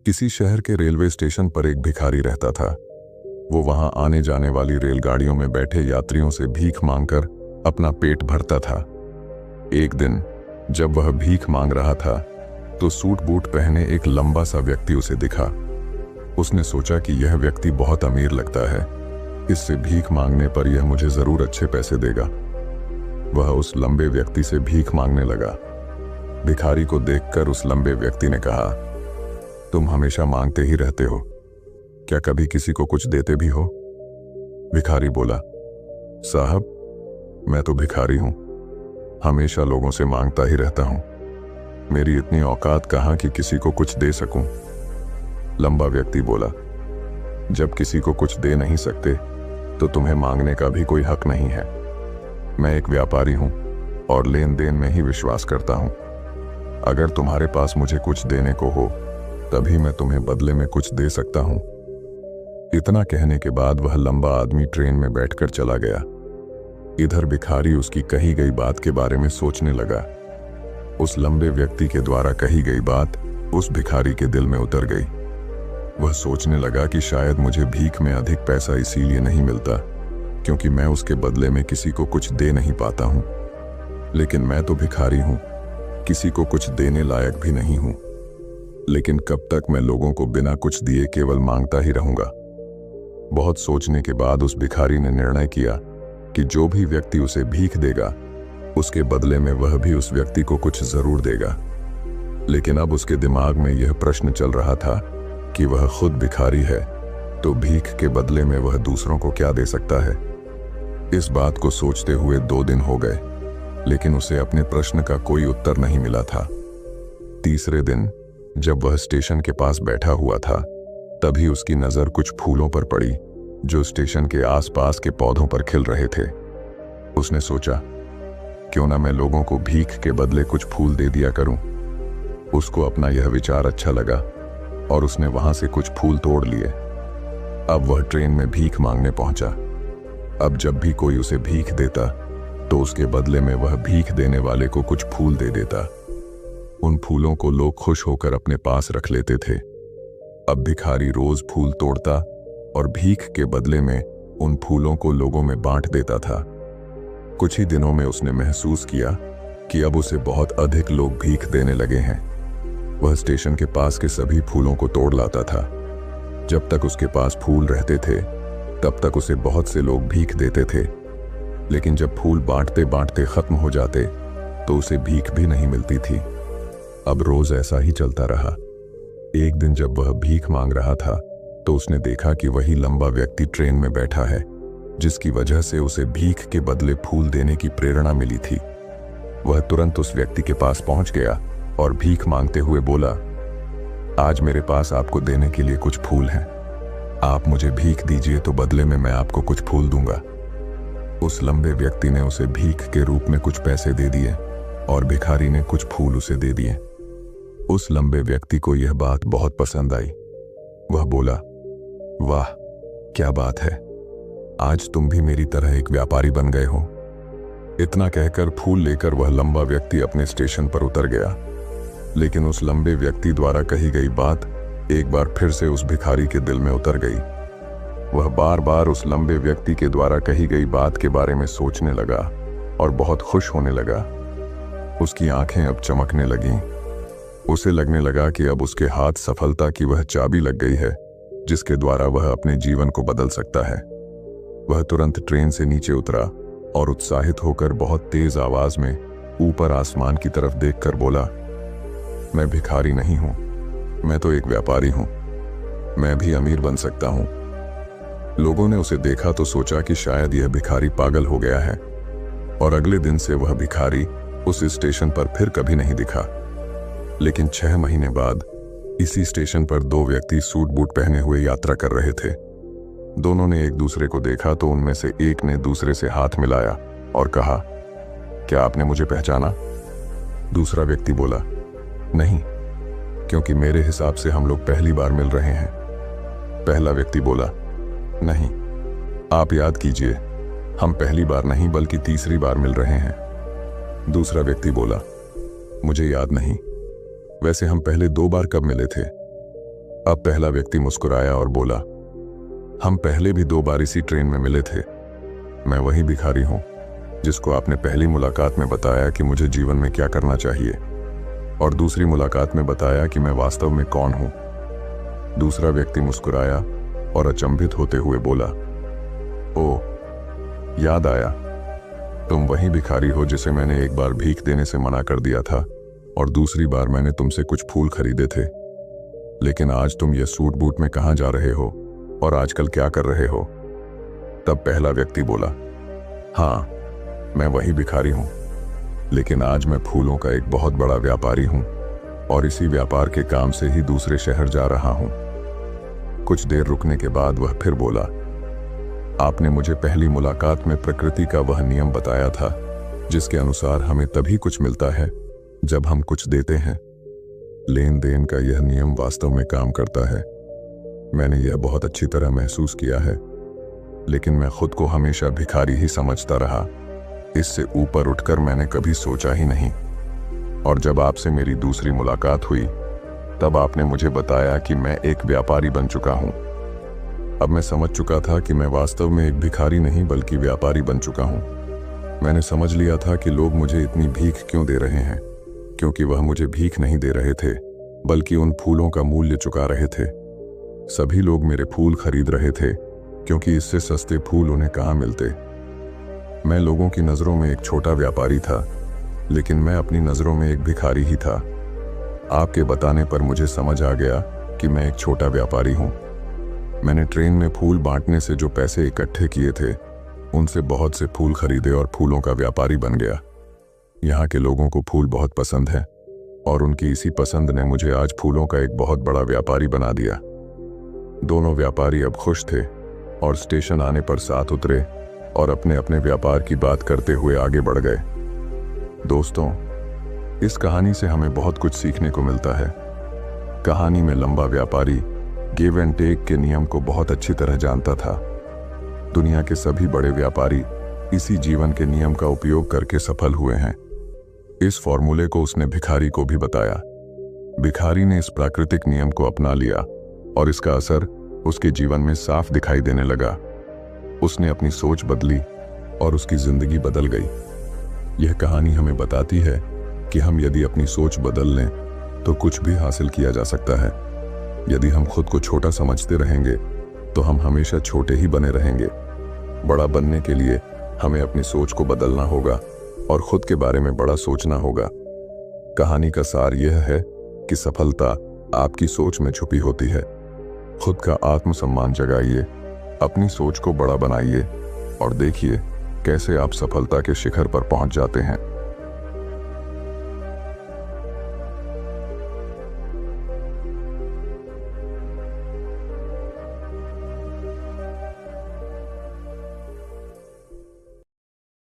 किसी शहर के रेलवे स्टेशन पर एक भिखारी रहता था। वो वहां आने जाने वाली रेलगाड़ियों में बैठे यात्रियों से भीख मांगकर अपना पेट भरता था। एक दिन जब वह भीख मांग रहा था तो सूट बूट पहने एक लंबा सा व्यक्ति उसे दिखा। उसने सोचा कि यह व्यक्ति बहुत अमीर लगता है, इससे भीख मांगने पर यह मुझे जरूर अच्छे पैसे देगा। वह उस लंबे व्यक्ति से भीख मांगने लगा। भिखारी को देखकर उस लंबे व्यक्ति ने कहा, तुम हमेशा मांगते ही रहते हो, क्या कभी किसी को कुछ देते भी हो? भिखारी बोला, साहब मैं तो भिखारी हूं, हमेशा लोगों से मांगता ही रहता हूं, मेरी इतनी औकात कहां कि किसी को कुछ दे सकूं। लंबा व्यक्ति बोला, जब किसी को कुछ दे नहीं सकते तो तुम्हें मांगने का भी कोई हक नहीं है। मैं एक व्यापारी हूं और लेन देन में ही विश्वास करता हूं। अगर तुम्हारे पास मुझे कुछ देने को हो तभी मैं तुम्हें बदले में कुछ दे सकता हूं। इतना कहने के बाद वह लंबा आदमी ट्रेन में बैठकर चला गया। इधर भिखारी उसकी कही गई बात के बारे में सोचने लगा। उस लंबे व्यक्ति के द्वारा कही गई बात उस भिखारी के दिल में उतर गई। वह सोचने लगा कि शायद मुझे भीख में अधिक पैसा इसीलिए नहीं मिलता क्योंकि मैं उसके बदले में किसी को कुछ दे नहीं पाता हूं। लेकिन मैं तो भिखारी हूं, किसी को कुछ देने लायक भी नहीं हूं। लेकिन कब तक मैं लोगों को बिना कुछ दिए केवल मांगता ही रहूंगा? बहुत सोचने के बाद उस भिखारी ने निर्णय किया कि जो भी व्यक्ति उसे भीख देगा उसके बदले में वह भी उस व्यक्ति को कुछ जरूर देगा। लेकिन अब उसके दिमाग में यह प्रश्न चल रहा था कि वह खुद भिखारी है तो भीख के बदले में वह दूसरों को क्या दे सकता है। इस बात को सोचते हुए 2 दिन हो गए, लेकिन उसे अपने प्रश्न का कोई उत्तर नहीं मिला था। तीसरे दिन जब वह स्टेशन के पास बैठा हुआ था तभी उसकी नजर कुछ फूलों पर पड़ी जो स्टेशन के आसपास के पौधों पर खिल रहे थे। उसने सोचा, क्यों ना मैं लोगों को भीख के बदले कुछ फूल दे दिया करूं। उसको अपना यह विचार अच्छा लगा और उसने वहां से कुछ फूल तोड़ लिए। अब वह ट्रेन में भीख मांगने पहुंचा। अब जब भी कोई उसे भीख देता तो उसके बदले में वह भीख देने वाले को कुछ फूल दे देता। उन फूलों को लोग खुश होकर अपने पास रख लेते थे। अब भिखारी रोज फूल तोड़ता और भीख के बदले में उन फूलों को लोगों में बांट देता था। कुछ ही दिनों में उसने महसूस किया कि अब उसे बहुत अधिक लोग भीख देने लगे हैं। वह स्टेशन के पास के सभी फूलों को तोड़ लाता था। जब तक उसके पास फूल रहते थे तब तक उसे बहुत से लोग भीख देते थे, लेकिन जब फूल बांटते बांटते खत्म हो जाते तो उसे भीख भी नहीं मिलती थी। अब रोज ऐसा ही चलता रहा। एक दिन जब वह भीख मांग रहा था तो उसने देखा कि वही लंबा व्यक्ति ट्रेन में बैठा है जिसकी वजह से उसे भीख के बदले फूल देने की प्रेरणा मिली थी। वह तुरंत उस व्यक्ति के पास पहुंच गया और भीख मांगते हुए बोला, आज मेरे पास आपको देने के लिए कुछ फूल हैं, आप मुझे भीख दीजिए तो बदले में मैं आपको कुछ फूल दूंगा। उस लंबे व्यक्ति ने उसे भीख के रूप में कुछ पैसे दे दिए और भिखारी ने कुछ फूल उसे दे दिए। उस लंबे व्यक्ति को यह बात बहुत पसंद आई। वह बोला, वाह क्या बात है, आज तुम भी मेरी तरह एक व्यापारी बन गए हो। इतना कहकर फूल लेकर वह लंबा व्यक्ति अपने स्टेशन पर उतर गया। लेकिन उस लंबे व्यक्ति द्वारा कही गई बात एक बार फिर से उस भिखारी के दिल में उतर गई। वह बार बार उस लंबे व्यक्ति के द्वारा कही गई बात के बारे में सोचने लगा और बहुत खुश होने लगा। उसकी आंखें अब चमकने लगीं। उसे लगने लगा कि अब उसके हाथ सफलता की वह चाबी लग गई है जिसके द्वारा वह अपने जीवन को बदल सकता है। वह तुरंत ट्रेन से नीचे उतरा और उत्साहित होकर बहुत तेज आवाज में ऊपर आसमान की तरफ देखकर बोला, मैं भिखारी नहीं हूं, मैं तो एक व्यापारी हूं, मैं भी अमीर बन सकता हूं। लोगों ने उसे देखा तो सोचा कि शायद यह भिखारी पागल हो गया है और अगले दिन से वह भिखारी उस स्टेशन पर फिर कभी नहीं दिखा। लेकिन 6 महीने बाद इसी स्टेशन पर 2 व्यक्ति सूट बूट पहने हुए यात्रा कर रहे थे। दोनों ने एक दूसरे को देखा तो उनमें से एक ने दूसरे से हाथ मिलाया और कहा, क्या आपने मुझे पहचाना? दूसरा व्यक्ति बोला, नहीं, क्योंकि मेरे हिसाब से हम लोग पहली बार मिल रहे हैं। पहला व्यक्ति बोला, नहीं, आप याद कीजिए, हम पहली बार नहीं बल्कि तीसरी बार मिल रहे हैं। दूसरा व्यक्ति बोला, मुझे याद नहीं, वैसे हम पहले 2 बार कब मिले थे? अब पहला व्यक्ति मुस्कुराया और बोला, हम पहले भी 2 बार इसी ट्रेन में मिले थे। मैं वही भिखारी हूं जिसको आपने पहली मुलाकात में बताया कि मुझे जीवन में क्या करना चाहिए, और दूसरी मुलाकात में बताया कि मैं वास्तव में कौन हूं। दूसरा व्यक्ति मुस्कुराया और अचंभित होते हुए बोला, ओ, याद आया, तुम वही भिखारी हो जिसे मैंने एक बार भीख देने से मना कर दिया था और दूसरी बार मैंने तुमसे कुछ फूल खरीदे थे। लेकिन आज तुम ये सूट बूट में कहाँ जा रहे हो और आजकल क्या कर रहे हो? तब पहला व्यक्ति बोला, हाँ, मैं वही भिखारी हूं, लेकिन आज मैं फूलों का एक बहुत बड़ा व्यापारी हूं और इसी व्यापार के काम से ही दूसरे शहर जा रहा हूं। कुछ देर रुकने के बाद वह फिर बोला, आपने मुझे पहली मुलाकात में प्रकृति का वह नियम बताया था जिसके अनुसार हमें तभी कुछ मिलता है जब हम कुछ देते हैं। लेन देन का यह नियम वास्तव में काम करता है। मैंने यह बहुत अच्छी तरह महसूस किया है, लेकिन मैं खुद को हमेशा भिखारी ही समझता रहा। इससे ऊपर उठकर मैंने कभी सोचा ही नहीं। और जब आपसे मेरी दूसरी मुलाकात हुई तब आपने मुझे बताया कि मैं एक व्यापारी बन चुका हूं। अब मैं समझ चुका था कि मैं वास्तव में एक भिखारी नहीं बल्कि व्यापारी बन चुका हूं। मैंने समझ लिया था कि लोग मुझे इतनी भीख क्यों दे रहे हैं, क्योंकि वह मुझे भीख नहीं दे रहे थे बल्कि उन फूलों का मूल्य चुका रहे थे। सभी लोग मेरे फूल खरीद रहे थे क्योंकि इससे सस्ते फूल उन्हें कहाँ मिलते। मैं लोगों की नज़रों में एक छोटा व्यापारी था, लेकिन मैं अपनी नज़रों में एक भिखारी ही था। आपके बताने पर मुझे समझ आ गया कि मैं एक छोटा व्यापारी हूँ। मैंने ट्रेन में फूल बांटने से जो पैसे इकट्ठे किए थे उनसे बहुत से फूल खरीदे और फूलों का व्यापारी बन गया। यहाँ के लोगों को फूल बहुत पसंद है और उनकी इसी पसंद ने मुझे आज फूलों का एक बहुत बड़ा व्यापारी बना दिया। दोनों व्यापारी अब खुश थे और स्टेशन आने पर साथ उतरे और अपने अपने व्यापार की बात करते हुए आगे बढ़ गए। दोस्तों, इस कहानी से हमें बहुत कुछ सीखने को मिलता है। कहानी में लंबा व्यापारी गिव एंड टेक के नियम को बहुत अच्छी तरह जानता था। दुनिया के सभी बड़े व्यापारी इसी जीवन के नियम का उपयोग करके सफल हुए हैं। इस फॉर्मूले को उसने भिखारी को भी बताया। भिखारी ने इस प्राकृतिक नियम को अपना लिया और इसका असर उसके जीवन में साफ दिखाई देने लगा। उसने अपनी सोच बदली और उसकी जिंदगी बदल गई। यह कहानी हमें बताती है कि हम यदि अपनी सोच बदल लें तो कुछ भी हासिल किया जा सकता है। यदि हम खुद को छोटा समझते रहेंगे तो हम हमेशा छोटे ही बने रहेंगे। बड़ा बनने के लिए हमें अपनी सोच को बदलना होगा और खुद के बारे में बड़ा सोचना होगा। कहानी का सार यह है कि सफलता आपकी सोच में छुपी होती है। खुद का आत्मसम्मान जगाइए, अपनी सोच को बड़ा बनाइए और देखिए कैसे आप सफलता के शिखर पर पहुंच जाते हैं।